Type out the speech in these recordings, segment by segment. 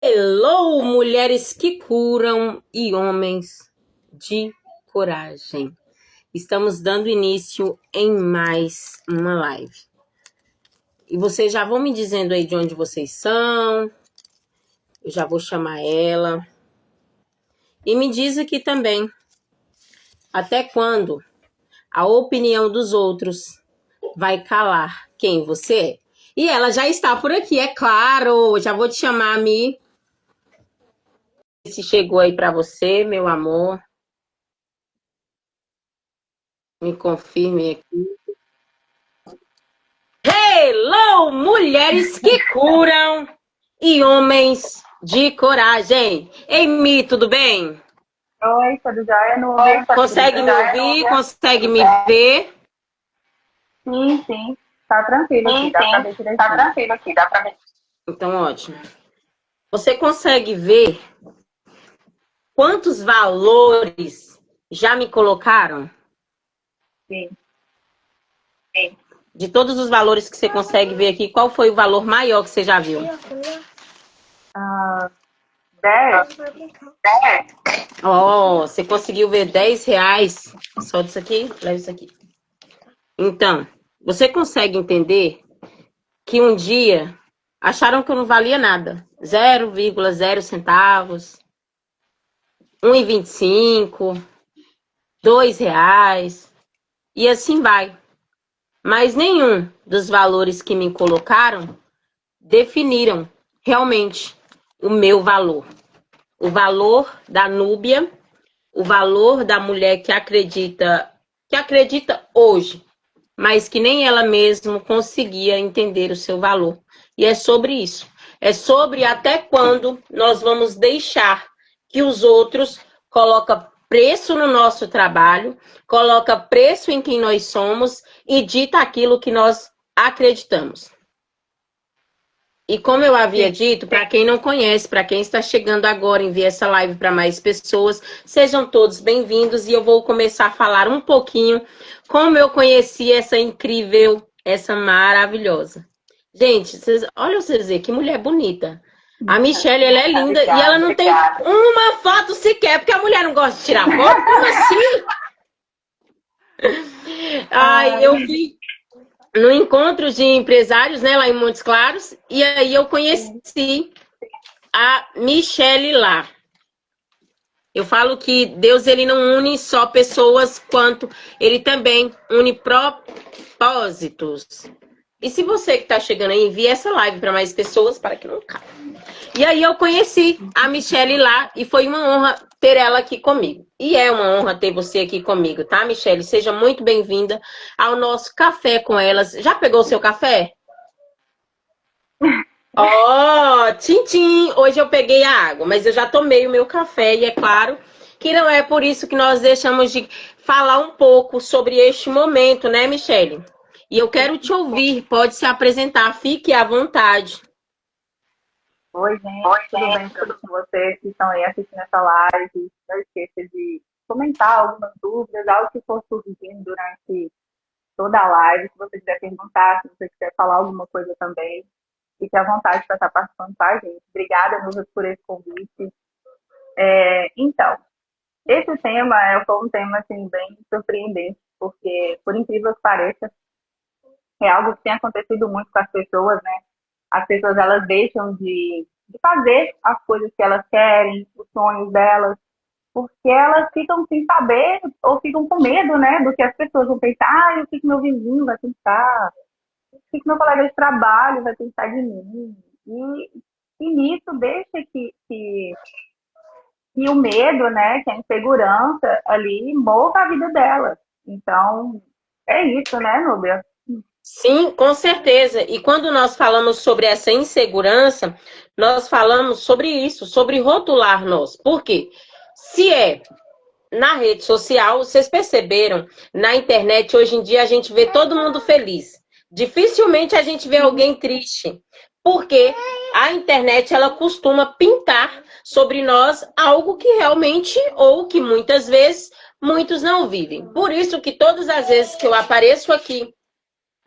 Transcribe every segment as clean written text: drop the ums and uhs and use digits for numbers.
Hello, mulheres que curam e homens de coragem. Estamos dando início em mais uma live. E vocês já vão me dizendo aí de onde vocês são. Eu já vou chamar ela. E me diz aqui também, até quando a opinião dos outros vai calar quem você é. E ela já está por aqui, é claro. Já vou te chamar, Mi. Se chegou aí para você, meu amor. Me confirme aqui. Hello, mulheres que curam e homens de coragem. Ei, Mi, tudo bem? Oi, tudo jóia, Núbia? Consegue me ouvir? Consegue me ver? Sim. Tá tranquilo aqui, dá pra ver direitinho. Tá tranquilo aqui, dá pra ver. Então, ótimo. Você consegue ver quantos valores já me colocaram? Sim. De todos os valores que você consegue ver aqui, qual foi o valor maior que você já viu? 10? Oh, você conseguiu ver R$10? Só disso aqui? Leva isso aqui. Então, você consegue entender que um dia acharam que eu não valia nada. 0,0 centavos, 1,25, R$2, e assim vai. Mas nenhum dos valores que me colocaram definiram realmente o meu valor. O valor da Núbia, o valor da mulher que acredita hoje, mas que nem ela mesma conseguia entender o seu valor. E é sobre isso. É sobre até quando nós vamos deixar que os outros colocam preço no nosso trabalho, coloca preço em quem nós somos e dita aquilo que nós acreditamos. E como eu havia dito, para quem não conhece, para quem está chegando agora, enviar essa live para mais pessoas, sejam todos bem-vindos e eu vou começar a falar um pouquinho como eu conheci essa incrível, essa maravilhosa. Gente, olha vocês verem, que mulher bonita. A Michelle, ela é linda e ela não tem uma foto sequer, porque a mulher não gosta de tirar foto? Como assim? Ai, eu vi no encontro de empresários, né, lá em Montes Claros, e aí eu conheci a Michelle lá. Eu falo que Deus, ele não une só pessoas, quanto ele também une propósitos. E se você que está chegando aí, envie essa live para mais pessoas, para que não caia. E aí eu conheci a Michelle lá e foi uma honra ter ela aqui comigo. E é uma honra ter você aqui comigo, tá, Michelle? Seja muito bem-vinda ao nosso café com elas. Já pegou o seu café? Ó, tchim! Hoje eu peguei a água, mas eu já tomei o meu café e é claro que não é por isso que nós deixamos de falar um pouco sobre este momento, né, Michelle? E eu quero te ouvir, pode se apresentar, fique à vontade. Oi, gente, tudo bem com vocês que estão aí assistindo essa live? Não esqueça de comentar algumas dúvidas, algo que for surgindo durante toda a live. Se você quiser perguntar, se você quiser falar alguma coisa também, fique à vontade para estar participando com a gente. Obrigada, Núbia, por esse convite. Então, esse tema foi um tema assim, bem surpreendente, porque, por incrível que pareça, é algo que tem acontecido muito com as pessoas, né? As pessoas, elas deixam de fazer as coisas que elas querem, os sonhos delas, porque elas ficam sem saber ou ficam com medo, né? Do que as pessoas vão pensar, o que meu vizinho vai pensar, o que meu colega de trabalho vai pensar de mim. E nisso deixa que o medo, né? Que a insegurança ali mova a vida delas. Então, é isso, né, Núbia? Sim, com certeza. E quando nós falamos sobre essa insegurança, nós falamos sobre isso, sobre rotular nós. Por quê? Se é na rede social, vocês perceberam, na internet, hoje em dia, a gente vê todo mundo feliz. Dificilmente a gente vê alguém triste. Porque a internet, ela costuma pintar sobre nós algo que realmente, ou que muitas vezes, muitos não vivem. Por isso que todas as vezes que eu apareço aqui,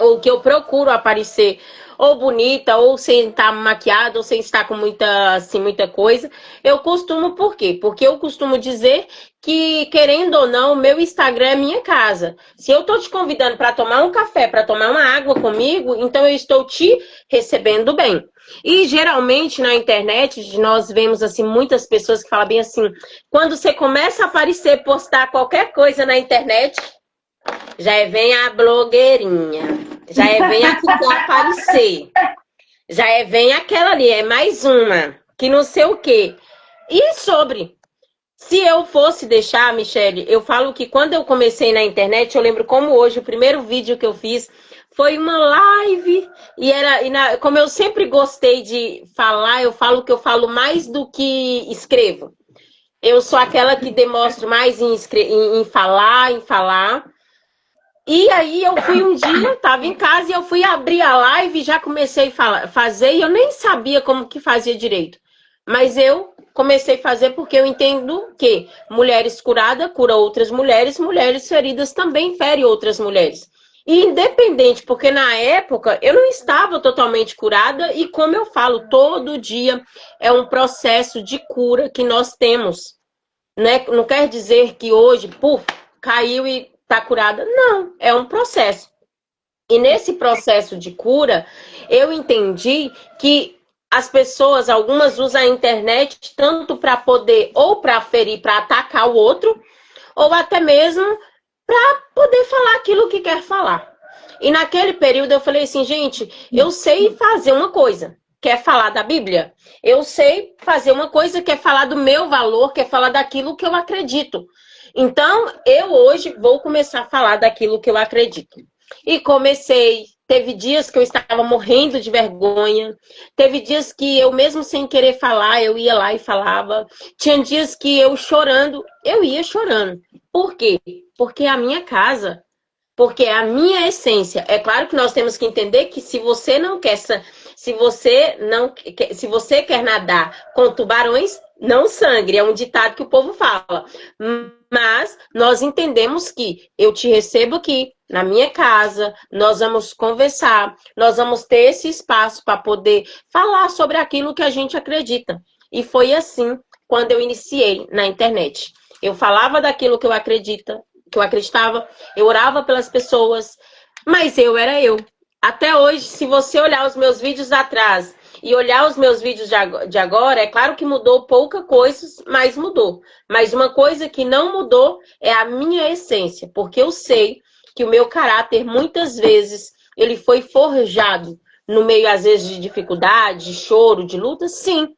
ou que eu procuro aparecer ou bonita, ou sem estar maquiada, ou sem estar com muita, assim, muita coisa. Eu costumo, por quê? Porque eu costumo dizer que, querendo ou não, o meu Instagram é minha casa. Se eu estou te convidando para tomar um café, para tomar uma água comigo, então eu estou te recebendo bem. E geralmente na internet nós vemos assim muitas pessoas que falam bem assim, quando você começa a aparecer, postar qualquer coisa na internet, já vem a blogueirinha, já vem a que quer aparecer, já vem aquela ali, é mais uma, que não sei o quê. E sobre, se eu fosse deixar, Michele, eu falo que quando eu comecei na internet, eu lembro como hoje, o primeiro vídeo que eu fiz foi uma live, como eu sempre gostei de falar, eu falo que eu falo mais do que escrevo. Eu sou aquela que demonstro mais em falar. E aí eu fui um dia, estava em casa e eu fui abrir a live e já comecei a fazer e eu nem sabia como que fazia direito. Mas eu comecei a fazer porque eu entendo que mulheres curadas curam outras mulheres, mulheres feridas também ferem outras mulheres. E independente, porque na época eu não estava totalmente curada e como eu falo, todo dia é um processo de cura que nós temos. Né? Não quer dizer que hoje, puf, caiu e está curada. Não, é um processo. E nesse processo de cura, eu entendi que as pessoas, algumas usam a internet tanto para poder, ou para ferir, para atacar o outro, ou até mesmo para poder falar aquilo que quer falar. E naquele período eu falei assim, gente, eu sei fazer uma coisa, que é falar da Bíblia. Eu sei fazer uma coisa que é falar do meu valor, que é falar daquilo que eu acredito. Então, eu hoje vou começar a falar daquilo que eu acredito. E comecei. Teve dias que eu estava morrendo de vergonha. Teve dias que eu, mesmo sem querer falar, eu ia lá e falava. Tinha dias que eu chorando, eu ia chorando. Por quê? Porque é a minha casa. Porque é a minha essência. É claro que nós temos que entender que se você não quer... Se você quer nadar com tubarões, não sangre. É um ditado que o povo fala. Mas nós entendemos que eu te recebo aqui na minha casa, nós vamos conversar, nós vamos ter esse espaço para poder falar sobre aquilo que a gente acredita. E foi assim quando eu iniciei na internet. Eu falava daquilo que eu acreditava, eu orava pelas pessoas, mas eu era eu. Até hoje, se você olhar os meus vídeos atrás e olhar os meus vídeos de agora, é claro que mudou pouca coisa, mas mudou. Mas uma coisa que não mudou é a minha essência, porque eu sei que o meu caráter, muitas vezes, ele foi forjado no meio, às vezes, de dificuldade, de choro, de luta, sim.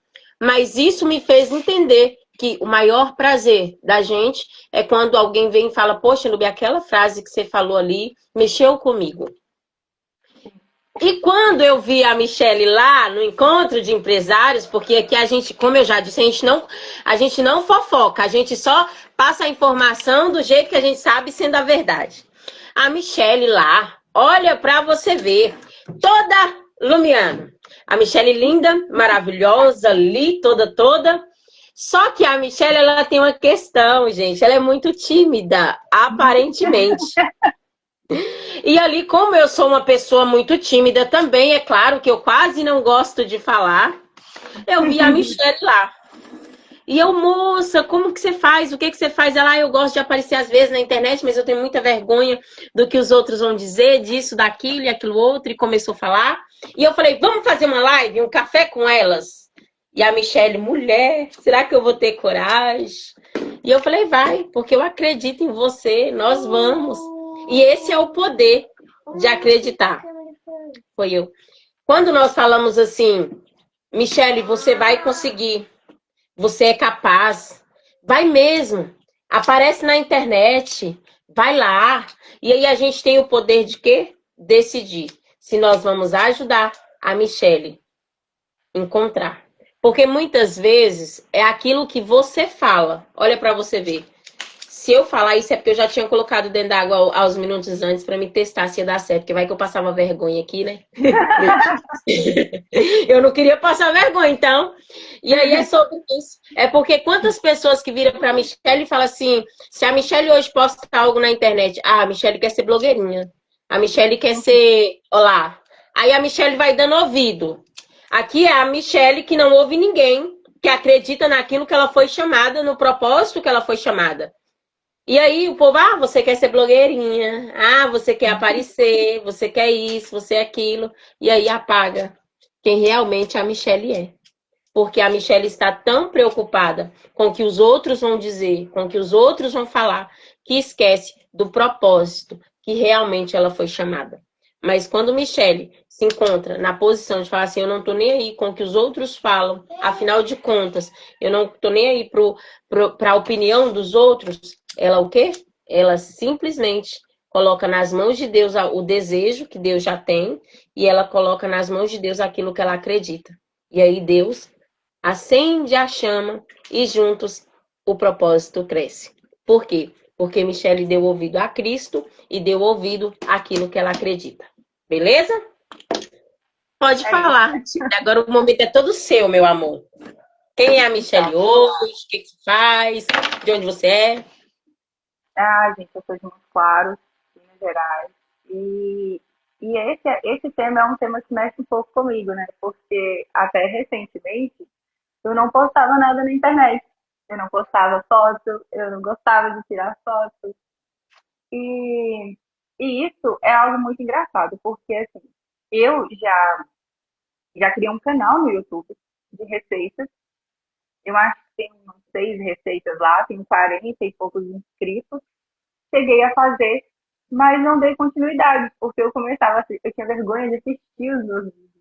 Mas isso me fez entender que o maior prazer da gente é quando alguém vem e fala, poxa, Nubia, aquela frase que você falou ali mexeu comigo. E quando eu vi a Michele lá no encontro de empresários, porque aqui a gente, como eu já disse, a gente não fofoca, a gente só passa a informação do jeito que a gente sabe, sendo a verdade. A Michele lá, olha pra você ver, toda lumiana. A Michele linda, maravilhosa, ali, toda. Só que a Michele, ela tem uma questão, gente, ela é muito tímida, aparentemente. E ali, como eu sou uma pessoa muito tímida também, é claro que eu quase não gosto de falar, eu vi a Michele lá. E eu, moça, como que você faz? O que que você faz? Ela, eu gosto de aparecer às vezes na internet, mas eu tenho muita vergonha do que os outros vão dizer, disso, daquilo e aquilo outro, e começou a falar. E eu falei, vamos fazer uma live, um café com elas? E a Michele, mulher, será que eu vou ter coragem? E eu falei, vai, porque eu acredito em você, nós vamos. E esse é o poder de acreditar. Foi eu. Quando nós falamos assim, Michele, você vai conseguir. Você é capaz. Vai mesmo. Aparece na internet. Vai lá. E aí a gente tem o poder de quê? Decidir se nós vamos ajudar a Michele a encontrar. Porque muitas vezes é aquilo que você fala. Olha para você ver. Se eu falar isso é porque eu já tinha colocado dentro da água aos minutos antes para me testar se ia dar certo. Porque vai que eu passava vergonha aqui, né? Eu não queria passar vergonha, então. E aí é sobre isso. É porque quantas pessoas que viram para a Michele e falam assim, se a Michele hoje posta algo na internet, a Michele quer ser blogueirinha. A Michelle quer ser... Olá. Aí a Michelle vai dando ouvido. Aqui é a Michelle que não ouve ninguém, que acredita naquilo que ela foi chamada, no propósito que ela foi chamada. E aí o povo, você quer ser blogueirinha, você quer aparecer, você quer isso, você é aquilo. E aí apaga quem realmente a Michelle é. Porque a Michelle está tão preocupada com o que os outros vão dizer, com o que os outros vão falar, que esquece do propósito que realmente ela foi chamada. Mas quando Michelle se encontra na posição de falar assim, eu não tô nem aí com o que os outros falam, afinal de contas, eu não tô nem aí para a opinião dos outros, ela o quê? Ela simplesmente coloca nas mãos de Deus o desejo que Deus já tem e ela coloca nas mãos de Deus aquilo que ela acredita. E aí Deus acende a chama e juntos o propósito cresce. Por quê? Porque Michelle deu ouvido a Cristo e deu ouvido àquilo que ela acredita. Beleza? Pode falar. Agora o momento é todo seu, meu amor. Quem é a Michelle hoje? O que faz? De onde você é? Gente, eu sou de Montes Claros, Minas Gerais. E esse tema é um tema que mexe um pouco comigo, né? Porque até recentemente eu não postava nada na internet. Eu não postava foto, eu não gostava de tirar fotos. E, e isso é algo muito engraçado, porque assim, eu já criei um canal no YouTube de receitas. Eu acho que tem umas 6 receitas lá, tem 40 e poucos inscritos. Cheguei a fazer, mas não dei continuidade, porque eu começava assim, eu tinha vergonha de assistir os meus vídeos.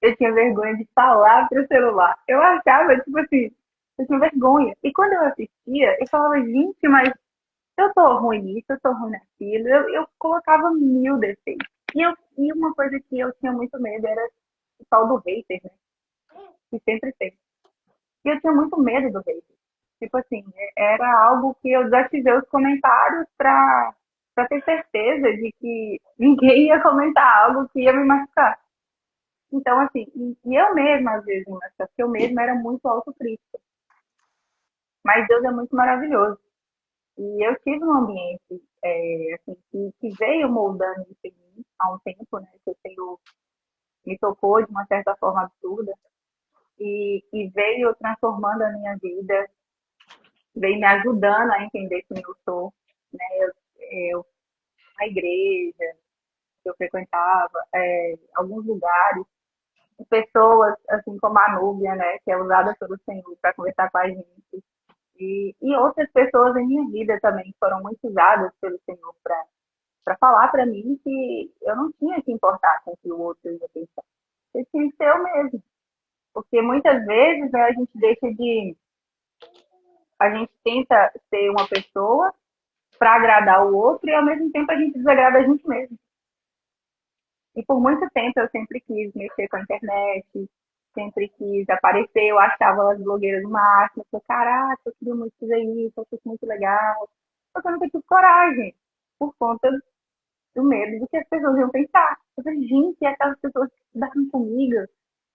Eu tinha vergonha de falar pro celular. Eu achava, tipo assim, eu tinha vergonha. E quando eu assistia, eu falava, gente, mas eu tô ruim nisso, eu tô ruim naquilo. Eu colocava mil defeitos. E uma coisa que eu tinha muito medo era o tal do hater, né? Que sempre tem. E eu tinha muito medo do hater. Tipo assim, era algo que eu desativei os comentários pra ter certeza de que ninguém ia comentar algo que ia me machucar. Então, assim, e eu mesma, às vezes, me machucava, porque eu mesma era muito autocrítica. Mas Deus é muito maravilhoso. E eu tive um ambiente assim, que veio moldando isso em mim há um tempo, né? Que eu tenho, me tocou de uma certa forma absurda e veio transformando a minha vida, veio me ajudando a entender quem eu sou, né? A igreja que eu frequentava, alguns lugares, pessoas assim como a Núbia, né? Que é usada pelo Senhor para conversar com a gente. E outras pessoas em minha vida também foram muito usadas pelo Senhor para falar para mim que eu não tinha que importar com o que o outro ia pensar. Eu tinha que ser eu mesmo. Porque muitas vezes, né, a gente tenta ser uma pessoa para agradar o outro e ao mesmo tempo a gente desagrada a gente mesmo. E por muito tempo eu sempre quis mexer com a internet, sempre quis aparecer, eu achava as blogueiras no máximo, eu falei, caraca, eu queria muito fazer isso, eu acho muito legal. Só que eu nunca tive coragem, por conta do medo do que as pessoas iam pensar. Eu falei, gente, aquelas pessoas que estudaram comigo,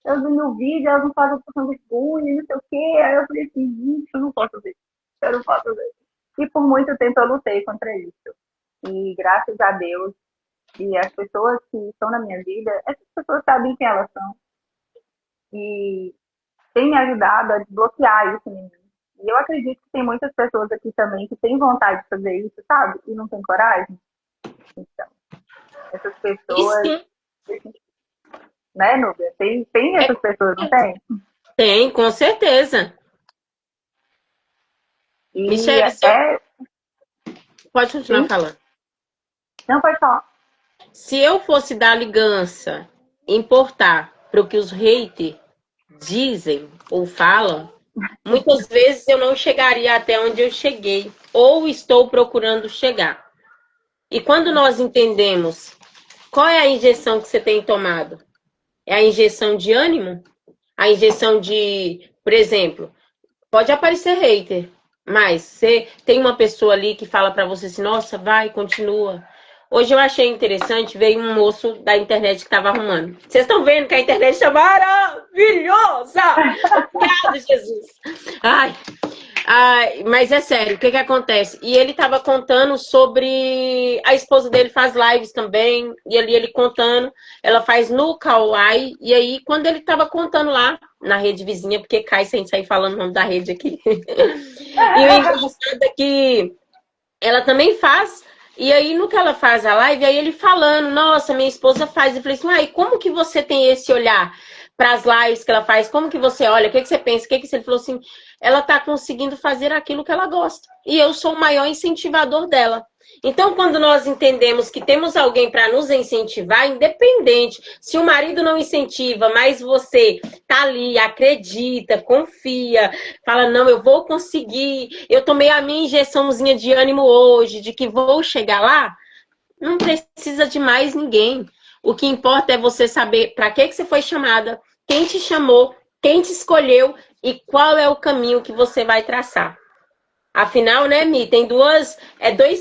elas no meu vídeo, elas não fazem passando vergonha, não sei o quê. Aí eu falei assim, gente, eu não posso fazer, eu não posso fazer. E por muito tempo eu lutei contra isso. E graças a Deus, e as pessoas que estão na minha vida, essas pessoas sabem quem elas são. E tem me ajudado a desbloquear isso em mim. E eu acredito que tem muitas pessoas aqui também que têm vontade de fazer isso, sabe? E não tem coragem. Então, essas pessoas, né, Núbia? Tem essas pessoas, não tem? Tem, com certeza. E Michelle, pode continuar Sim? falando. Não, pode falar. Se eu fosse dar ligança, importar para o que os haters dizem ou falam, muitas vezes eu não chegaria até onde eu cheguei, ou estou procurando chegar. E quando nós entendemos qual é a injeção que você tem tomado, é a injeção de ânimo? A injeção de, por exemplo, pode aparecer hater, mas você tem uma pessoa ali que fala para você assim, nossa, vai, continua. Hoje eu achei interessante, veio um moço da internet que estava arrumando. Vocês estão vendo que a internet está maravilhosa! Obrigada, Jesus! Ai, Mas é sério, o que que acontece? E ele tava contando sobre... A esposa dele faz lives também, e ali ele contando, ela faz no Kauai, e aí quando ele tava contando lá, na rede vizinha, porque cai sem sair falando o nome da rede aqui. E o engraçado é que ela também faz, e aí no que ela faz a live, aí ele falando, nossa, minha esposa faz. Eu falei assim, e como que você tem esse olhar para as lives que ela faz? Como que você olha? O que que você pensa? O que que você... Ele falou assim, ela tá conseguindo fazer aquilo que ela gosta. E eu sou o maior incentivador dela. Então, quando nós entendemos que temos alguém para nos incentivar, independente, se o marido não incentiva, mas você tá ali, acredita, confia, fala, não, eu vou conseguir, eu tomei a minha injeçãozinha de ânimo hoje, de que vou chegar lá, não precisa de mais ninguém. O que importa é você saber para que você foi chamada, quem te chamou, quem te escolheu e qual é o caminho que você vai traçar. Afinal, né, Mi, tem dois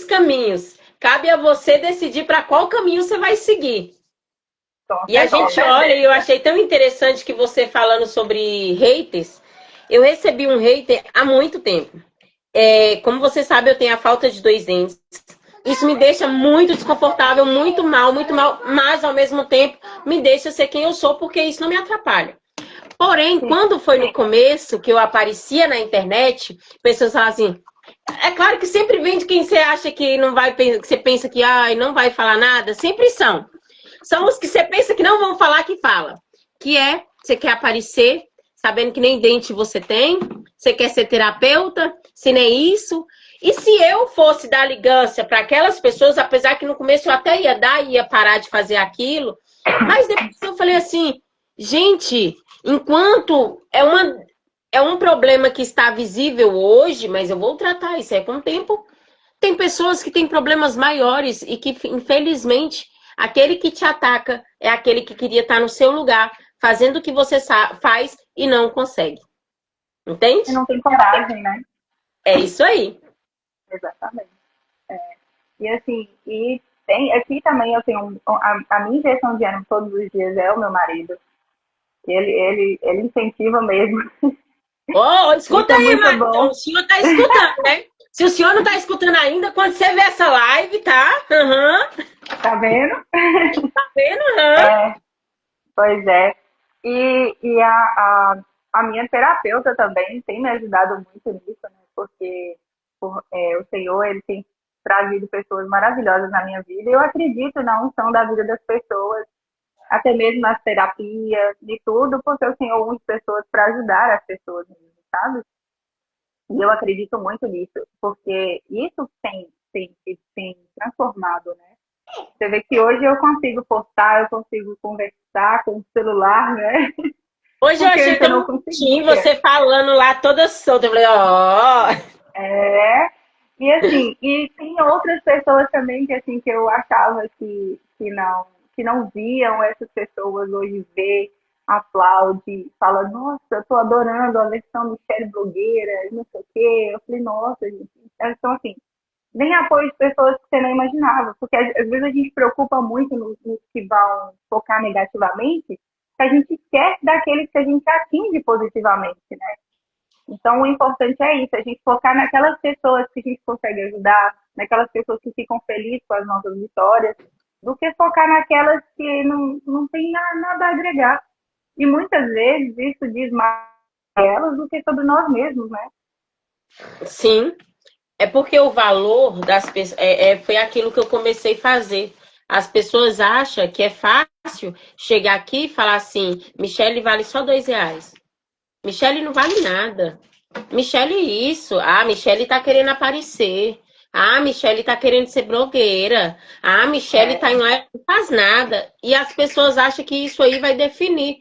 caminhos. Cabe a você decidir para qual caminho você vai seguir. E a gente olha, e eu achei tão interessante que você falando sobre haters. Eu recebi um hater há muito tempo. Como você sabe, eu tenho a falta de 2 dentes. Isso me deixa muito desconfortável, muito mal, mas ao mesmo tempo me deixa ser quem eu sou, porque isso não me atrapalha. Porém, quando foi no começo que eu aparecia na internet, pessoas falam assim, é claro que sempre vem de quem você acha que não vai, que você pensa que não vai falar nada, sempre são. São os que você pensa que não vão falar que fala. Que você quer aparecer, sabendo que nem dente você tem, você quer ser terapeuta, se nem isso. E se eu fosse dar ligância para aquelas pessoas, apesar que no começo eu até ia dar e ia parar de fazer aquilo, mas depois eu falei assim, gente, enquanto é um problema que está visível hoje, mas eu vou tratar isso com o tempo. Tem pessoas que têm problemas maiores e que, infelizmente, aquele que te ataca é aquele que queria estar no seu lugar, fazendo o que você faz e não consegue. Entende? E não tem coragem, né? É isso aí. Exatamente. E assim, aqui também eu tenho a minha injeção de ânimo todos os dias é o meu marido. Ele incentiva mesmo. Escuta aí, Marcão. Então, o senhor tá escutando, né? Se o senhor não tá escutando ainda, quando você vê essa live, tá? Tá vendo? Tá vendo? Pois é. E a minha terapeuta também tem me ajudado muito nisso, né? Porque o Senhor, ele tem trazido pessoas maravilhosas na minha vida. E eu acredito na unção da vida das pessoas, até mesmo nas terapias, de tudo, porque o Senhor une pessoas para ajudar as pessoas mesmo, sabe? E eu acredito muito nisso, porque isso tem transformado, né? Você vê que hoje eu consigo postar, eu consigo conversar com o celular, né? Hoje eu achei tão bonitinho você falando lá toda solta. Eu falei, E assim, e tem outras pessoas também que, assim, que eu achava que não viam essas pessoas hoje ver, aplaude, fala, nossa, eu tô adorando a versão Michelle blogueira, não sei o quê. Eu falei, nossa, gente. Então, assim, nem apoio de pessoas que você não imaginava, porque às vezes a gente se preocupa muito nos que vão focar negativamente, que a gente esquece daqueles que a gente atinge positivamente, né? Então, o importante é isso, a gente focar naquelas pessoas que a gente consegue ajudar, naquelas pessoas que ficam felizes com as nossas vitórias, do que focar naquelas que não tem nada a agregar. E muitas vezes isso diz mais sobre elas do que sobre nós mesmos, né? Sim. É porque o valor das pessoas foi aquilo que eu comecei a fazer. As pessoas acham que é fácil chegar aqui e falar assim, Michelle vale só R$2. Michelle não vale nada. Michelle isso. Michelle tá querendo aparecer. Michelle tá querendo ser blogueira. Michelle tá em lá e não faz nada. E as pessoas acham que isso aí vai definir.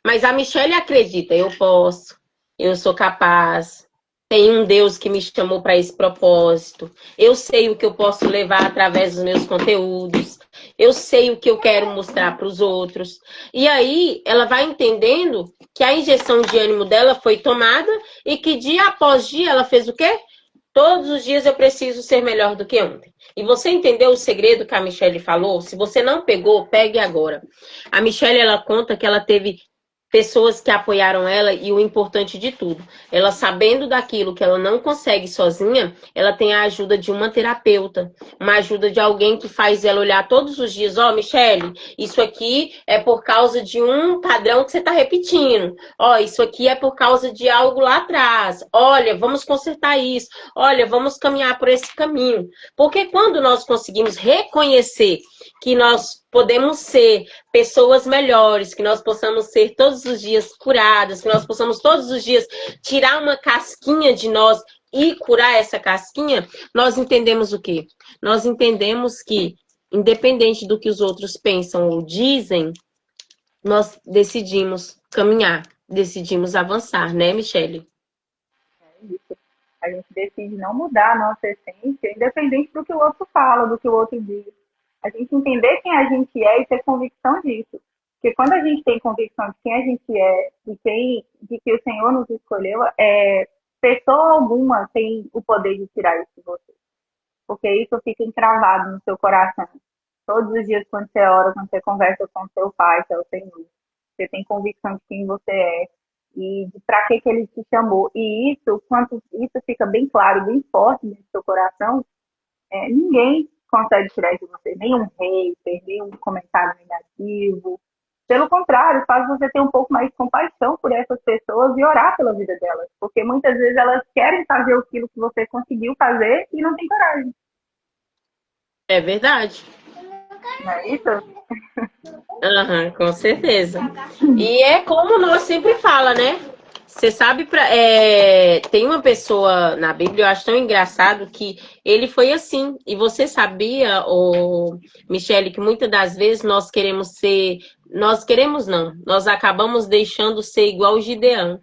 Mas a Michelle acredita, eu posso, eu sou capaz. Tem um Deus que me chamou para esse propósito. Eu sei o que eu posso levar através dos meus conteúdos. Eu sei o que eu quero mostrar para os outros. E aí, ela vai entendendo que a injeção de ânimo dela foi tomada e que dia após dia ela fez o quê? Todos os dias eu preciso ser melhor do que ontem. E você entendeu o segredo que a Michelle falou? Se você não pegou, pegue agora. A Michelle, ela conta que ela teve pessoas que apoiaram ela e o importante de tudo, ela sabendo daquilo que ela não consegue sozinha, ela tem a ajuda de uma terapeuta, uma ajuda de alguém que faz ela olhar todos os dias, ó, Michele, isso aqui é por causa de um padrão que você está repetindo, ó, isso aqui é por causa de algo lá atrás, olha, vamos consertar isso, olha, vamos caminhar por esse caminho, porque quando nós conseguimos reconhecer que nós podemos ser pessoas melhores, que nós possamos ser todos os dias curadas, que nós possamos todos os dias tirar uma casquinha de nós e curar essa casquinha, nós entendemos o quê? Nós entendemos que, independente do que os outros pensam ou dizem, nós decidimos caminhar, decidimos avançar, né, Michele? Isso. A gente decide não mudar a nossa essência, independente do que o outro fala, do que o outro diz. A gente entender quem a gente é e ter convicção disso. Porque quando a gente tem convicção de quem a gente é de que o Senhor nos escolheu, pessoa alguma tem o poder de tirar isso de você. Porque isso fica encravado no seu coração. Todos os dias, quando você ora, quando você conversa com o seu pai, que é o Senhor, você tem convicção de quem você é e de para que ele te chamou. E isso, quando isso fica bem claro, bem forte no seu coração, ninguém consegue tirar isso de você. Nenhum hater, nenhum comentário negativo. Pelo contrário, faz você ter um pouco mais de compaixão por essas pessoas e orar pela vida delas. Porque muitas vezes elas querem fazer aquilo que você conseguiu fazer e não tem coragem. É verdade. Não é isso? Uhum, com certeza. E é como nós sempre fala, né? Você sabe, tem uma pessoa na Bíblia, eu acho tão engraçado, que ele foi assim. E você sabia, Michele, que muitas das vezes nós queremos ser. Nós queremos não, nós acabamos deixando ser igual o Gideão.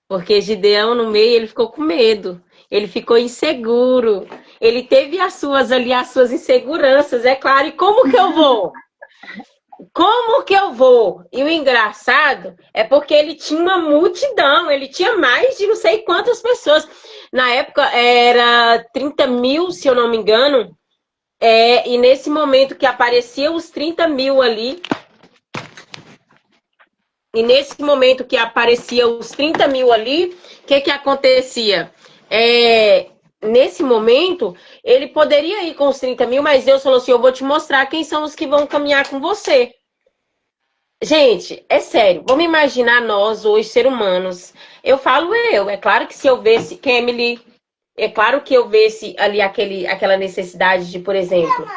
Porque Gideão, no meio, ele ficou com medo. Ele ficou inseguro. Ele teve as suas ali, as suas inseguranças, é claro. E como que eu vou? Como que eu vou? E o engraçado é porque ele tinha uma multidão, ele tinha mais de não sei quantas pessoas. Na época era 30 mil, se eu não me engano. E nesse momento que apareciam os 30 mil ali, e nesse momento que apareciam os 30 mil ali, o que acontecia? Nesse momento, ele poderia ir com os 30 mil, mas Deus falou assim: eu vou te mostrar quem são os que vão caminhar com você. Gente, é sério, vamos imaginar nós hoje, seres humanos. Eu falo é claro que se eu visse, Emily, é claro que eu visse ali aquela necessidade de, por exemplo,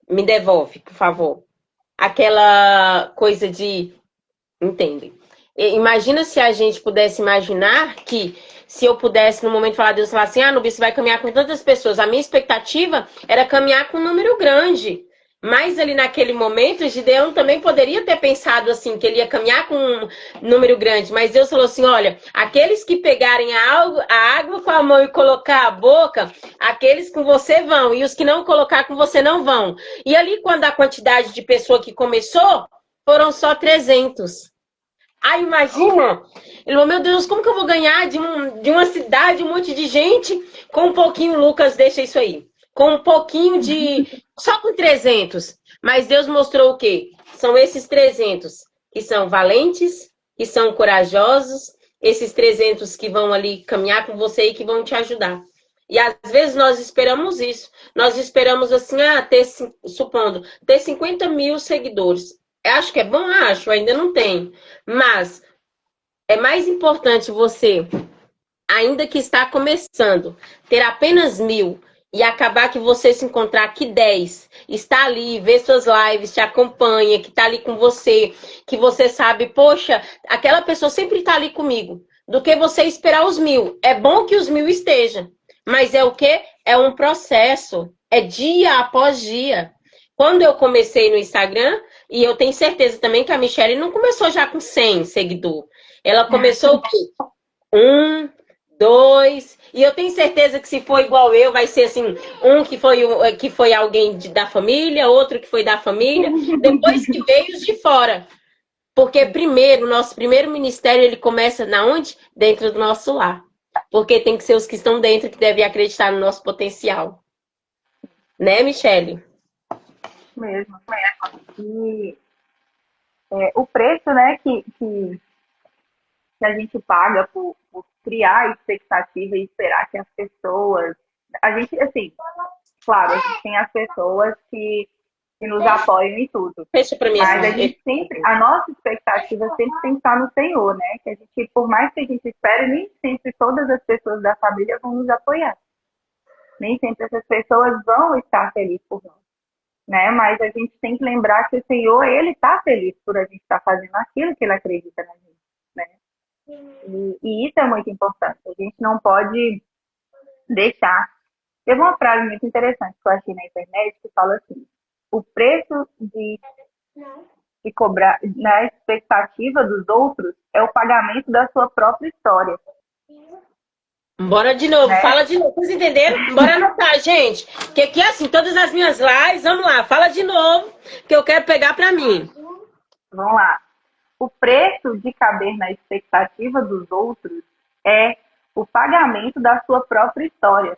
me devolve, por favor. Aquela coisa de, entendem? Imagina se a gente pudesse imaginar que se eu pudesse, no momento, falar a Deus, falar assim, Nubia, você vai caminhar com tantas pessoas. A minha expectativa era caminhar com um número grande. Mas ali naquele momento, Gideão também poderia ter pensado assim, que ele ia caminhar com um número grande. Mas Deus falou assim, olha, aqueles que pegarem a água com a mão e colocar a boca, aqueles com você vão. E os que não colocar com você não vão. E ali, quando a quantidade de pessoa que começou, foram só 300. Aí imagina, ele falou, meu Deus, como que eu vou ganhar de uma cidade, um monte de gente, com um pouquinho, Lucas, deixa isso aí, com um pouquinho só com 300. Mas Deus mostrou o quê? São esses 300 que são valentes, que são corajosos, esses 300 que vão ali caminhar com você e que vão te ajudar. E às vezes nós esperamos isso. Nós esperamos assim, supondo, ter 50 mil seguidores. Acho que é bom? Acho, ainda não tem. Mas é mais importante você, ainda que está começando, ter apenas 1.000 e acabar que você se encontrar que 10 está ali, vê suas lives, te acompanha, que está ali com você, que você sabe, poxa, aquela pessoa sempre está ali comigo, do que você esperar os 1.000. É bom que os 1.000 estejam, mas é o quê? É um processo, é dia após dia. Quando eu comecei no Instagram, e eu tenho certeza também que a Michele não começou já com 100 seguidores. Ela começou o quê? 1, 2, e eu tenho certeza que se for igual eu, vai ser assim, que foi alguém da família, outro que foi da família, depois que veio os de fora. Porque primeiro, o nosso primeiro ministério, ele começa na onde? Dentro do nosso lar. Porque tem que ser os que estão dentro que devem acreditar no nosso potencial. Né, Michele? Mesmo. E o preço, né, que que a gente paga por criar expectativa e esperar que as pessoas... A gente, assim, claro, a gente tem as pessoas que nos apoiam em tudo. Fecha pra mim Mas a assim. gente sempre, a nossa expectativa sempre tem que estar no Senhor, né? Que a gente, por mais que a gente espere, nem sempre todas as pessoas da família vão nos apoiar. Nem sempre essas pessoas vão estar felizes por nós, né? Mas a gente tem que lembrar que o Senhor, Ele está feliz por a gente estar fazendo aquilo que Ele acredita na gente, né? E isso é muito importante. A gente não pode deixar. Teve uma frase muito interessante que eu achei na internet que fala assim: o preço de cobrar na expectativa dos outros é o pagamento da sua própria história, Bora de novo, né? fala de novo. Vocês entenderam? Bora anotar, gente. Que aqui, assim, todas as minhas lives, vamos lá, fala de novo, que eu quero pegar pra mim. Vamos lá. O preço de caber na expectativa dos outros é o pagamento da sua própria história.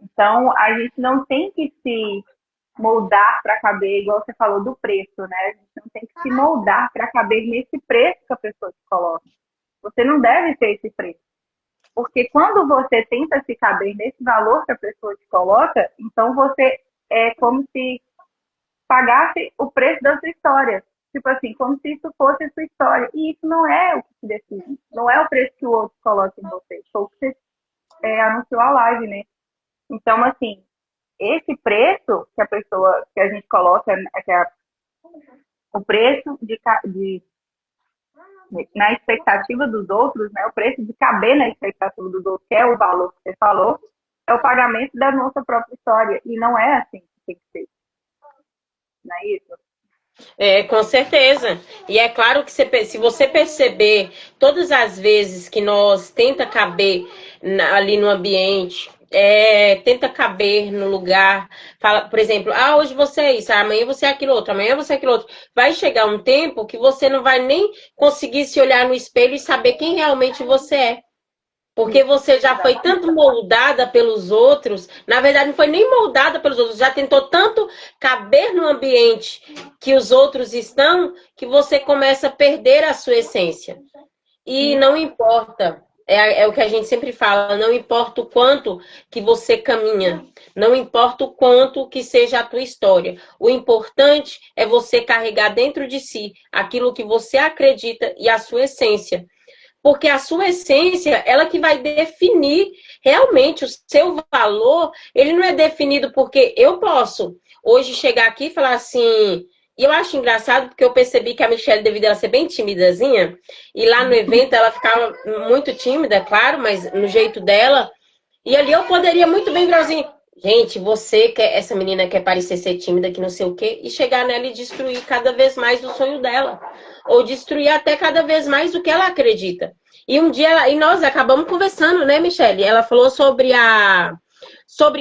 Então, a gente não tem que se moldar para caber, igual você falou do preço, né? A gente não tem que se moldar para caber nesse preço que a pessoa te coloca. Você não deve ter esse preço. Porque quando você tenta se caber nesse valor que a pessoa te coloca, então você é como se pagasse o preço da sua história. Tipo assim, como se isso fosse a sua história. E isso não é o que te define. Não é o preço que o outro coloca em você. Foi o que você anunciou a live, né? Então, assim, esse preço que a pessoa, que a gente coloca, o preço na expectativa dos outros, né? O preço de caber na expectativa dos outros, que é o valor que você falou, é o pagamento da nossa própria história. E não é assim que tem que ser. Não é isso? É, com certeza. E é claro que se você perceber todas as vezes que nós tenta caber ali no ambiente, tenta caber no lugar, fala, por exemplo, hoje você é isso, amanhã você é aquilo outro, amanhã você é aquilo outro. Vai chegar um tempo que você não vai nem conseguir se olhar no espelho e saber quem realmente você é. Porque você já foi tanto moldada pelos outros, na verdade não foi nem moldada pelos outros, já tentou tanto caber no ambiente que os outros estão, que você começa a perder a sua essência. E não importa, é o que a gente sempre fala, não importa o quanto que você caminha, não importa o quanto que seja a tua história. O importante é você carregar dentro de si aquilo que você acredita e a sua essência. Porque a sua essência, ela que vai definir realmente o seu valor, ele não é definido porque eu posso hoje chegar aqui e falar assim. E eu acho engraçado porque eu percebi que a Michelle, devido a ela ser bem timidazinha, e lá no evento ela ficava muito tímida, claro, mas no jeito dela. E ali eu poderia muito bem virar assim, gente, essa menina quer parecer ser tímida, que não sei o quê, e chegar nela e destruir cada vez mais o sonho dela. Ou destruir até cada vez mais o que ela acredita. E um dia, e nós acabamos conversando, né, Michelle? Ela falou sobre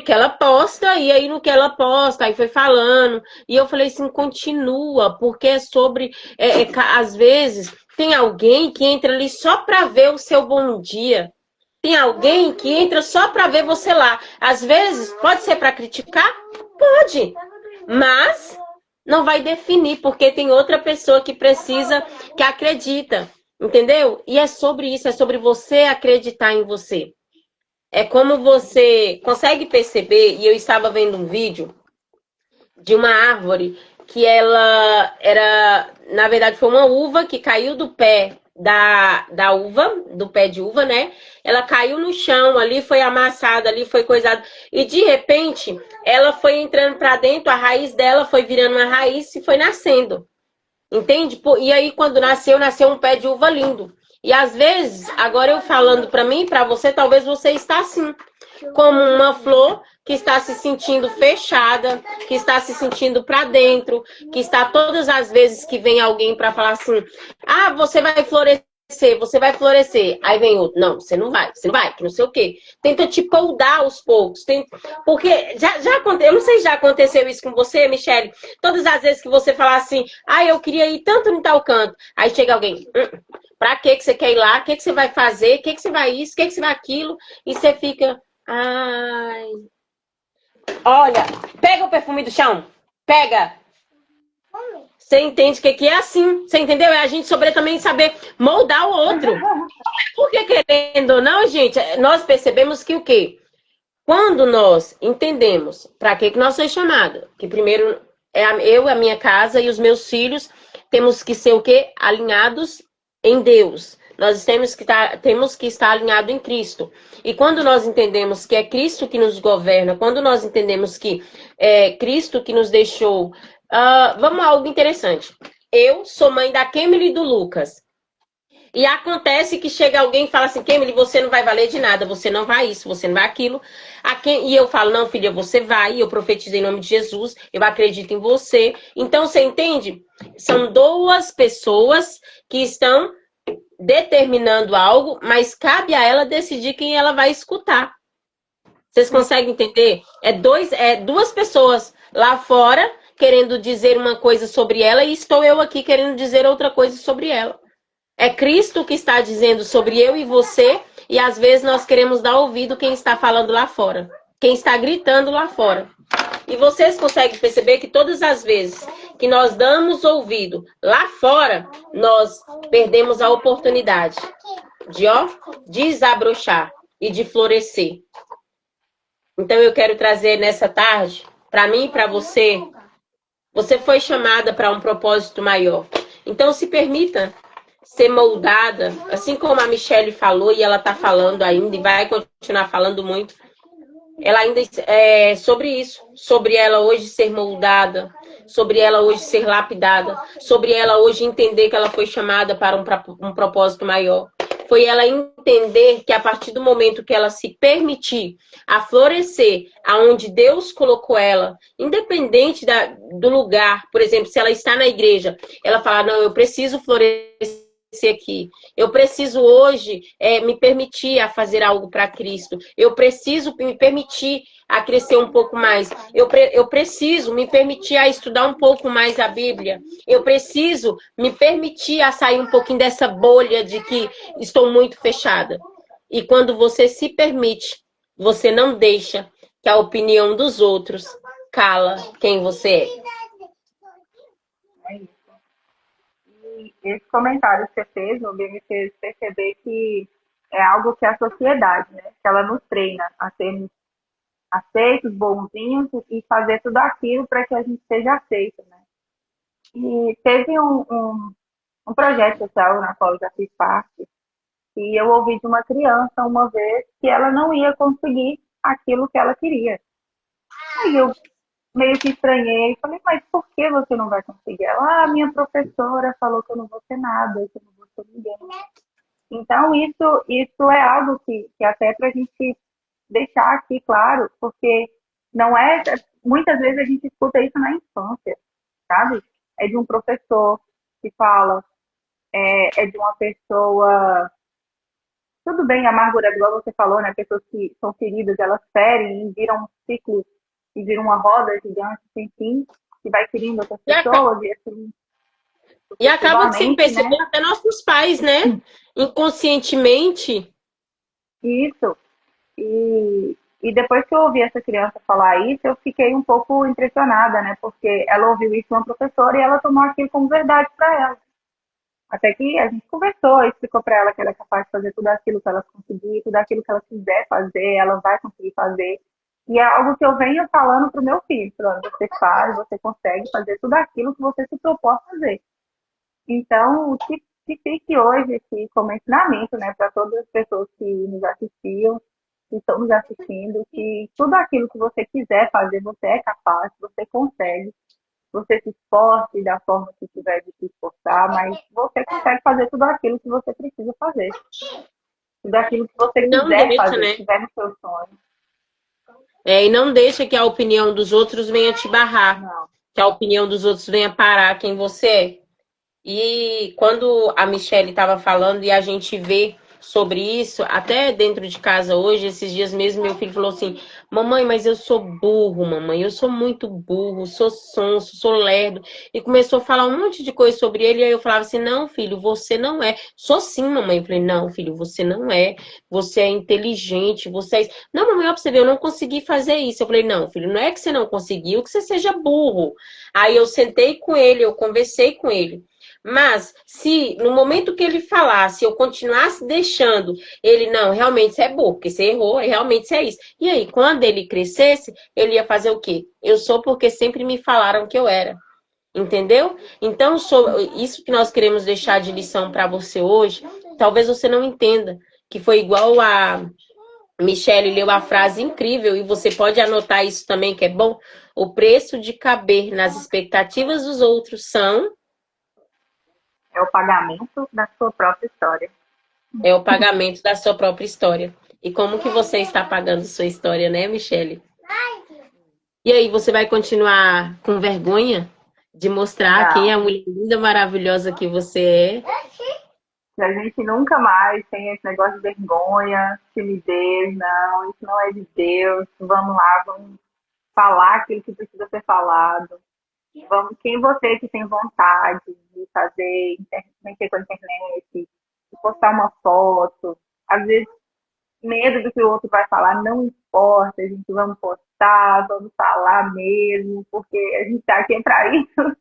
que ela posta, e aí no que ela posta, aí foi falando, e eu falei assim, continua, porque é sobre, às vezes, tem alguém que entra ali só para ver o seu bom dia. Tem alguém que entra só para ver você lá. Às vezes, pode ser para criticar? Pode. Mas não vai definir, porque tem outra pessoa que precisa, que acredita. Entendeu? E é sobre isso, é sobre você acreditar em você. É como você consegue perceber, e eu estava vendo um vídeo de uma árvore que ela era, na verdade, foi uma uva que caiu do pé da uva, do pé de uva, né? Ela caiu no chão, ali foi amassada, ali foi coisada. E de repente, ela foi entrando para dentro, a raiz dela foi virando uma raiz e foi nascendo. Entende? E aí, quando nasceu um pé de uva lindo. E às vezes, agora eu falando para mim, para você, talvez você está assim, como uma flor que está se sentindo fechada, que está se sentindo para dentro, que está todas as vezes que vem alguém para falar assim, você vai florescer, você vai florescer. Aí vem outro, não, você não vai, que não sei o quê. Tenta te poldar aos poucos. Porque já aconteceu, eu não sei se já aconteceu isso com você, Michelle, todas as vezes que você fala assim, eu queria ir tanto em tal canto. Aí chega alguém, pra que você quer ir lá? O que você vai fazer? O que você vai isso? O que você vai aquilo? E você fica, olha, pega o perfume do chão. Pega. Você entende que é assim, você entendeu? É a gente sobre também saber moldar o outro. Porque querendo ou não, gente, nós percebemos que o quê? Quando nós entendemos para que nós somos chamados, que primeiro eu, a minha casa e os meus filhos temos que ser o quê? Alinhados em Deus. Nós temos que estar alinhados em Cristo. E quando nós entendemos que é Cristo que nos governa, quando nós entendemos que é Cristo que nos deixou... vamos a algo interessante. Eu sou mãe da Kemily e do Lucas. E acontece que chega alguém e fala assim, Kemily, você não vai valer de nada, você não vai isso, você não vai aquilo. E eu falo, não, filha, você vai, eu profetizo em nome de Jesus, eu acredito em você. Então, você entende? São duas pessoas que estão determinando algo, mas cabe a ela decidir quem ela vai escutar. Vocês conseguem entender? É duas pessoas lá fora querendo dizer uma coisa sobre ela e estou eu aqui querendo dizer outra coisa sobre ela. É Cristo que está dizendo sobre eu e você, e às vezes nós queremos dar ouvido quem está falando lá fora, quem está gritando lá fora. E vocês conseguem perceber que todas as vezes que nós damos ouvido lá fora, nós perdemos a oportunidade de desabrochar e de florescer. Então eu quero trazer nessa tarde, para mim e para você, você foi chamada para um propósito maior. Então se permita ser moldada, assim como a Michelle falou, e ela está falando ainda, e vai continuar falando muito, ela ainda é sobre isso, sobre ela hoje ser moldada, sobre ela hoje ser lapidada, sobre ela hoje entender que ela foi chamada para um propósito maior. Foi ela entender que a partir do momento que ela se permitir a florescer aonde Deus colocou ela, independente do lugar, por exemplo, se ela está na igreja, ela fala, não, eu preciso florescer aqui. Eu preciso hoje me permitir a fazer algo para Cristo. Eu preciso me permitir a crescer um pouco mais. Eu preciso me permitir a estudar um pouco mais a Bíblia. Eu preciso me permitir a sair um pouquinho dessa bolha de que estou muito fechada. E quando você se permite, você não deixa que a opinião dos outros cala quem você é. E esse comentário que você fez, Nubia, me fez perceber que é algo que a sociedade, né, que ela nos treina a sermos aceitos, bonzinhos e fazer tudo aquilo para que a gente seja aceito, né? E teve um projeto social na qual eu já fiz parte e eu ouvi de uma criança uma vez que ela não ia conseguir aquilo que ela queria. Aí eu meio que estranhei, falei, mas por que você não vai conseguir? Ela, minha professora falou que eu não vou ter nada, que eu não vou ter ninguém. Então, isso é algo que até para a gente deixar aqui claro, porque não é... Muitas vezes a gente escuta isso na infância, sabe? É de um professor que fala, é de uma pessoa... Tudo bem, a amargura, igual você falou, né? Pessoas que são feridas, elas ferem e viram um ciclo, e viram uma roda gigante sem fim, que vai ferindo outras pessoas, e assim... E acaba que sem perceber, né? até nossos pais, né? Inconscientemente. Isso. E depois que eu ouvi essa criança falar isso, eu fiquei um pouco impressionada, né? Porque ela ouviu isso de uma professora e ela tomou aquilo como verdade para ela. Até que a gente conversou, explicou para ela que ela é capaz de fazer tudo aquilo que ela conseguir, tudo aquilo que ela quiser fazer, ela vai conseguir fazer. E é algo que eu venho falando pro meu filho, falando, você faz, você consegue fazer tudo aquilo que você se propôs a fazer. Então, que fique hoje aqui como ensinamento, né, para todas as pessoas que nos assistiam, que estão nos assistindo, que tudo aquilo que você quiser fazer, você é capaz, você consegue, você se esforce da forma que tiver de se esforçar, mas você consegue fazer tudo aquilo que você precisa fazer. Tudo aquilo que você quiser fazer, né? que tiver no seu sonho. E não deixa que a opinião dos outros venha te barrar. Não. Que a opinião dos outros venha parar quem você é. E quando a Michelle estava falando e a gente vê sobre isso, até dentro de casa hoje, esses dias mesmo, meu filho falou assim, mamãe, mas eu sou burro, mamãe, eu sou muito burro, sou sonso, sou lerdo. E começou a falar um monte de coisa sobre ele, e aí eu falava assim, não, filho, você não é. Sou sim, mamãe. Eu falei, não, filho, você não é. Você é inteligente, você é... Não, mamãe, ó, pra você ver, eu não consegui fazer isso. Eu falei, não, filho, não é que você não conseguiu, que você seja burro. Aí eu sentei com ele, eu conversei com ele. Mas, se no momento que ele falasse, eu continuasse deixando ele, não, realmente você é burro, porque você errou, realmente você é isso. E aí, quando ele crescesse, ele ia fazer o quê? Eu sou porque sempre me falaram que eu era. Entendeu? Então, isso que nós queremos deixar de lição para você hoje, talvez você não entenda, que foi igual a Michele leu a frase incrível, e você pode anotar isso também, que é bom. O preço de caber nas expectativas dos outros É o pagamento da sua própria história. é o pagamento da sua própria história. E como que você está pagando sua história, né, Michele? E aí, você vai continuar com vergonha de mostrar quem é a mulher linda, maravilhosa que você é? Que a gente nunca mais tem esse negócio de vergonha, timidez, não, isso não é de Deus. Vamos lá, vamos falar aquilo que precisa ser falado. Vamos, quem você que tem vontade de fazer, mexer com a internet, de postar uma foto, às vezes medo do que o outro vai falar, não importa, a gente vamos postar, vamos falar mesmo, porque a gente tá aqui para isso.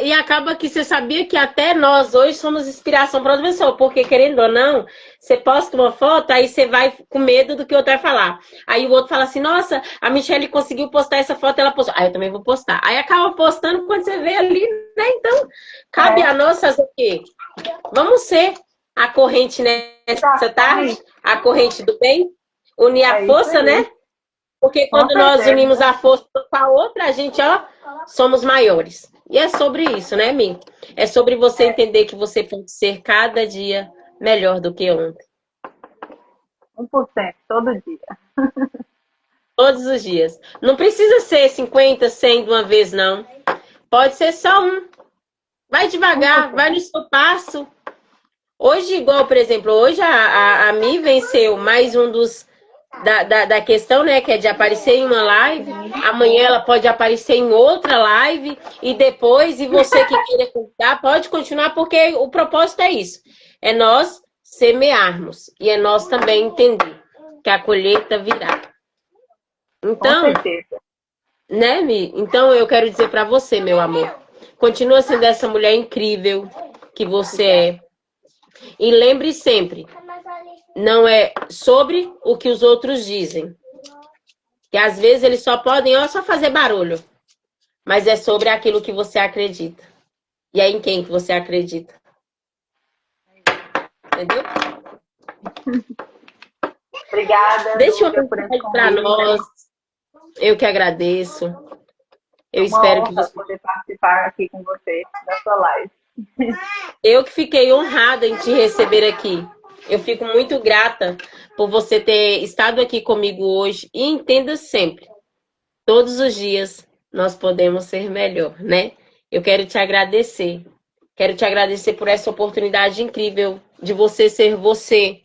E acaba que você sabia que até nós hoje somos inspiração para outra pessoa, porque querendo ou não, você posta uma foto, aí você vai com medo do que o outro vai falar. Aí o outro fala assim, nossa, a Michele conseguiu postar essa foto, ela postou. Aí eu também vou postar. Aí acaba postando quando você vê ali, né? Então, cabe a nós fazer o quê? Vamos ser a corrente nessa tarde, a corrente do bem, unir a força, né? Porque quando nós unimos a força com a outra, a gente, ó, somos maiores. E é sobre isso, né, Mi? É sobre você entender que você pode ser cada dia melhor do que ontem. 1%, todo dia. Todos os dias. Não precisa ser 50, 100 de uma vez, não. Pode ser só um. Vai devagar, vai no seu passo. Hoje, igual, por exemplo, hoje a Mi venceu mais um dos da questão, né, que é de aparecer em uma live, amanhã ela pode aparecer em outra live, e depois, e você que queira contar, pode continuar, porque o propósito é isso, é nós semearmos, e é nós também entender que a colheita virá. Então, né, Mi? Então eu quero dizer para você, meu amor, continua sendo essa mulher incrível que você é, e lembre sempre, não é sobre o que os outros dizem. Que às vezes eles só podem só fazer barulho. Mas é sobre aquilo que você acredita. E é em quem que você acredita. Entendeu? Obrigada. Deixa eu mensagem para nós. Eu que agradeço. Eu espero que você poder participar aqui com você da sua live. Eu que fiquei honrada em te receber aqui. Eu fico muito grata por você ter estado aqui comigo hoje. E entenda sempre, todos os dias nós podemos ser melhor, né? Eu quero te agradecer. Quero te agradecer por essa oportunidade incrível de você ser você.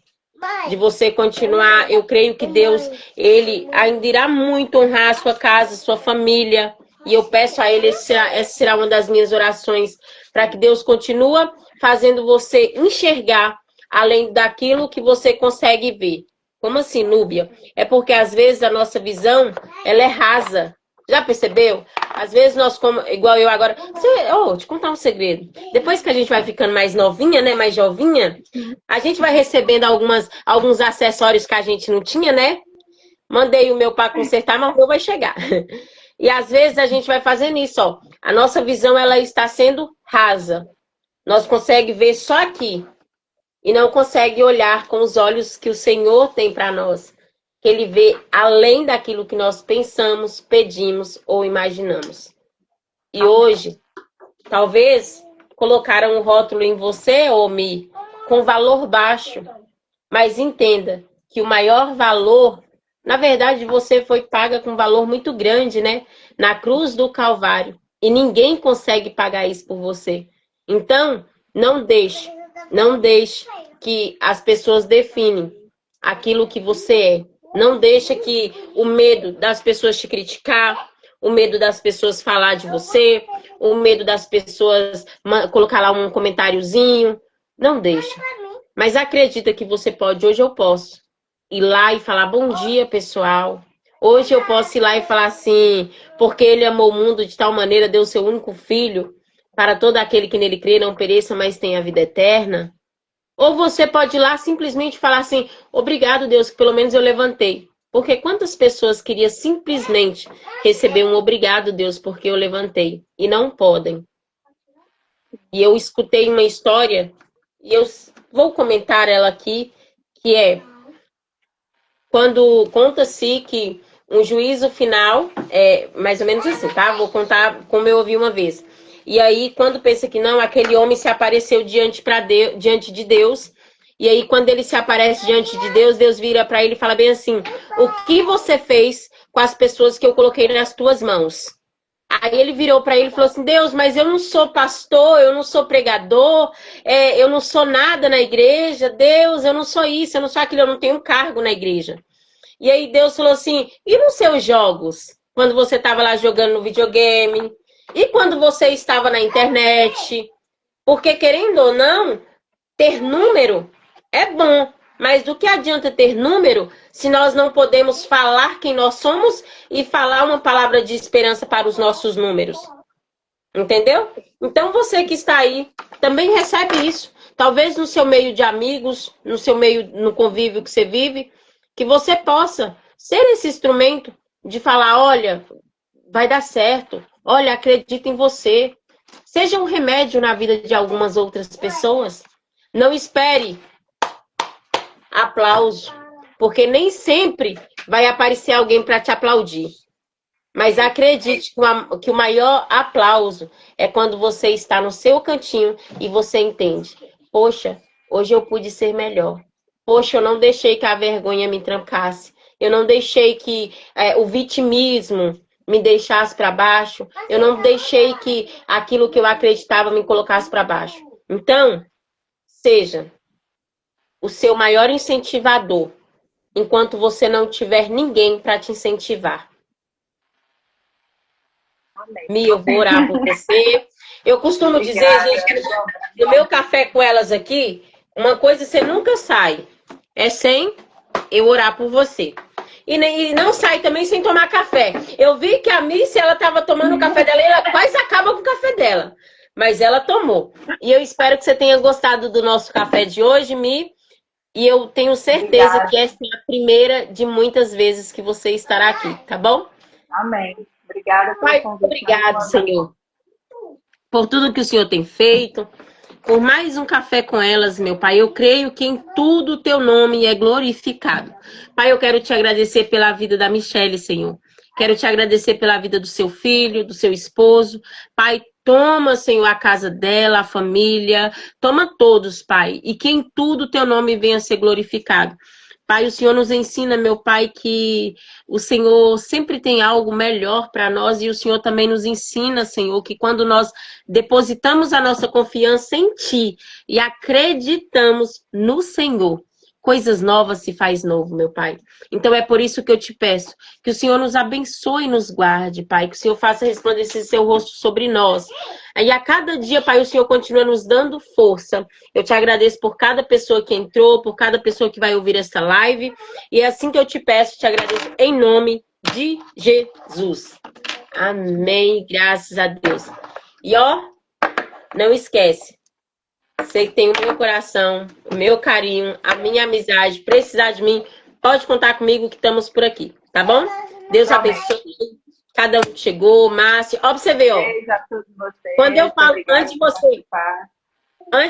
De você continuar. Eu creio que Deus, Ele ainda irá muito honrar a sua casa, a sua família. E eu peço a Ele, essa será uma das minhas orações, para que Deus continue fazendo você enxergar além daquilo que você consegue ver. Como assim, Núbia? É porque às vezes a nossa visão, ela é rasa. Já percebeu? Às vezes nós, igual eu agora... te contar um segredo. Depois que a gente vai ficando mais novinha, né? Mais jovinha, a gente vai recebendo alguns acessórios que a gente não tinha, né? Mandei o meu para consertar, mas o meu vai chegar. E às vezes a gente vai fazendo isso, ó. A nossa visão, ela está sendo rasa. Nós conseguimos ver só aqui. E não consegue olhar com os olhos que o Senhor tem para nós. Que Ele vê além daquilo que nós pensamos, pedimos ou imaginamos. E hoje, talvez, colocaram um rótulo em você, Mi, com valor baixo. Mas entenda que o maior valor, na verdade, você foi paga com um valor muito grande, né? Na cruz do Calvário. E ninguém consegue pagar isso por você. Então, não deixe que as pessoas definem aquilo que você é. Não deixa que o medo das pessoas te criticar, o medo das pessoas falar de você, o medo das pessoas colocar lá um comentáriozinho. Não deixa. Mas acredita que você pode, hoje eu posso ir lá e falar bom dia, pessoal. Hoje eu posso ir lá e falar assim, porque ele amou o mundo de tal maneira, deu seu único filho, para todo aquele que nele crê, não pereça, mas tenha a vida eterna. Ou você pode ir lá simplesmente falar assim, obrigado, Deus, que pelo menos eu levantei. Porque quantas pessoas queriam simplesmente receber um obrigado, Deus, porque eu levantei, e não podem. E eu escutei uma história, e eu vou comentar ela aqui, que é quando conta-se que um juízo final, é mais ou menos assim, tá? Vou contar como eu ouvi uma vez. E aí, quando pensa que não, aquele homem se apareceu diante de Deus. E aí, quando ele se aparece diante de Deus, Deus vira para ele e fala bem assim, o que você fez com as pessoas que eu coloquei nas tuas mãos? Aí ele virou para ele e falou assim, Deus, mas eu não sou pastor, eu não sou pregador, eu não sou nada na igreja, Deus, eu não sou isso, eu não sou aquilo, eu não tenho cargo na igreja. E aí Deus falou assim, e nos seus jogos? Quando você estava lá jogando no videogame? E quando você estava na internet? Porque querendo ou não, ter número é bom, mas do que adianta ter número se nós não podemos falar quem nós somos e falar uma palavra de esperança para os nossos números? Entendeu? Então você que está aí também recebe isso. Talvez no seu meio de amigos, no seu meio, no convívio que você vive, que você possa ser esse instrumento de falar, olha, vai dar certo, olha, acredita em você. Seja um remédio na vida de algumas outras pessoas. Não espere aplauso, porque nem sempre vai aparecer alguém para te aplaudir. Mas acredite que o maior aplauso é quando você está no seu cantinho e você entende. Poxa, hoje eu pude ser melhor. Poxa, eu não deixei que a vergonha me trancasse. Eu não deixei que o vitimismo me deixasse para baixo. Eu não deixei que aquilo que eu acreditava me colocasse para baixo. Então, seja o seu maior incentivador, enquanto você não tiver ninguém para te incentivar. Mi, eu vou orar por você. Eu costumo dizer, gente, no meu café com elas aqui, uma coisa você nunca sai. É sem eu orar por você. E não sai também sem tomar café. Eu vi que a Missy, ela estava tomando o café dela e ela quase acaba com o café dela. Mas ela tomou. E eu espero que você tenha gostado do nosso café de hoje, Mi. E eu tenho certeza que essa é a primeira de muitas vezes que você estará aqui, tá bom? Amém. Obrigada pelo Pai, convite. obrigado, Senhor, por tudo que o Senhor tem feito, por mais um café com elas, meu Pai. Eu creio que em tudo o teu nome é glorificado. Pai, eu quero te agradecer pela vida da Michele, Senhor. Quero te agradecer pela vida do seu filho, do seu esposo. Pai, toma, Senhor, a casa dela, a família. Toma todos, Pai. E que em tudo o teu nome venha a ser glorificado. Pai, o Senhor nos ensina, meu Pai, que o Senhor sempre tem algo melhor para nós e o Senhor também nos ensina, Senhor, que quando nós depositamos a nossa confiança em Ti e acreditamos no Senhor, coisas novas se faz novo, meu Pai. Então é por isso que eu te peço que o Senhor nos abençoe e nos guarde, Pai, que o Senhor faça resplandecer seu rosto sobre nós. E a cada dia, Pai, o Senhor continua nos dando força. Eu te agradeço por cada pessoa que entrou, por cada pessoa que vai ouvir esta live. E é assim que eu te peço, te agradeço em nome de Jesus. Amém. Graças a Deus. E ó, não esquece. Você tem o meu coração, o meu carinho, a minha amizade. Precisar de mim, pode contar comigo que estamos por aqui, tá bom? Deus abençoe. Cada um que chegou, Márcia. Ó, pra você ver, ó. Beijo a todos vocês. Quando eu falo, antes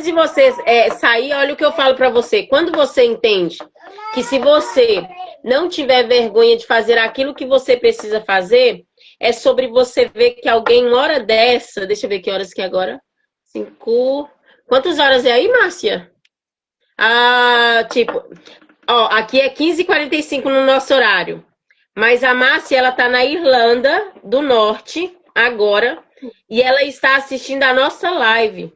de você sair, olha o que eu falo pra você. Quando você entende que se você não tiver vergonha de fazer aquilo que você precisa fazer, é sobre você ver que alguém, uma hora dessa, deixa eu ver que horas que é agora. 5. Quantas horas é aí, Márcia? Ó, aqui é 15h45 no nosso horário. Mas a Márcia, ela tá na Irlanda do Norte agora e ela está assistindo a nossa live.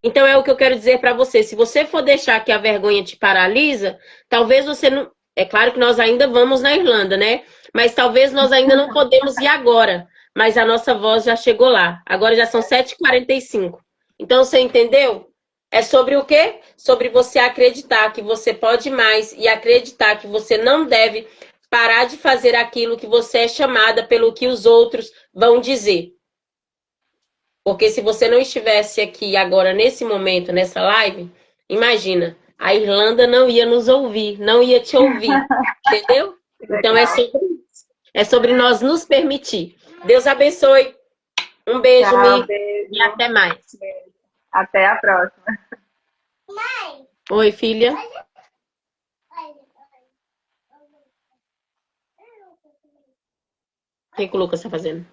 Então é o que eu quero dizer para você. Se você for deixar que a vergonha te paralisa, talvez você não. É claro que nós ainda vamos na Irlanda, né? Mas talvez nós ainda não podemos ir agora. Mas a nossa voz já chegou lá. Agora já são 7h45. Então você entendeu? É sobre o quê? Sobre você acreditar que você pode mais e acreditar que você não deve parar de fazer aquilo que você é chamada pelo que os outros vão dizer. Porque se você não estivesse aqui agora, nesse momento, nessa live, imagina, a Irlanda não ia nos ouvir, não ia te ouvir, entendeu? Então é sobre nós nos permitir. Deus abençoe. Um beijo, Tchau, Mi, beijo. e até mais. Até a próxima. Oi, filha. O que o Lucas está fazendo?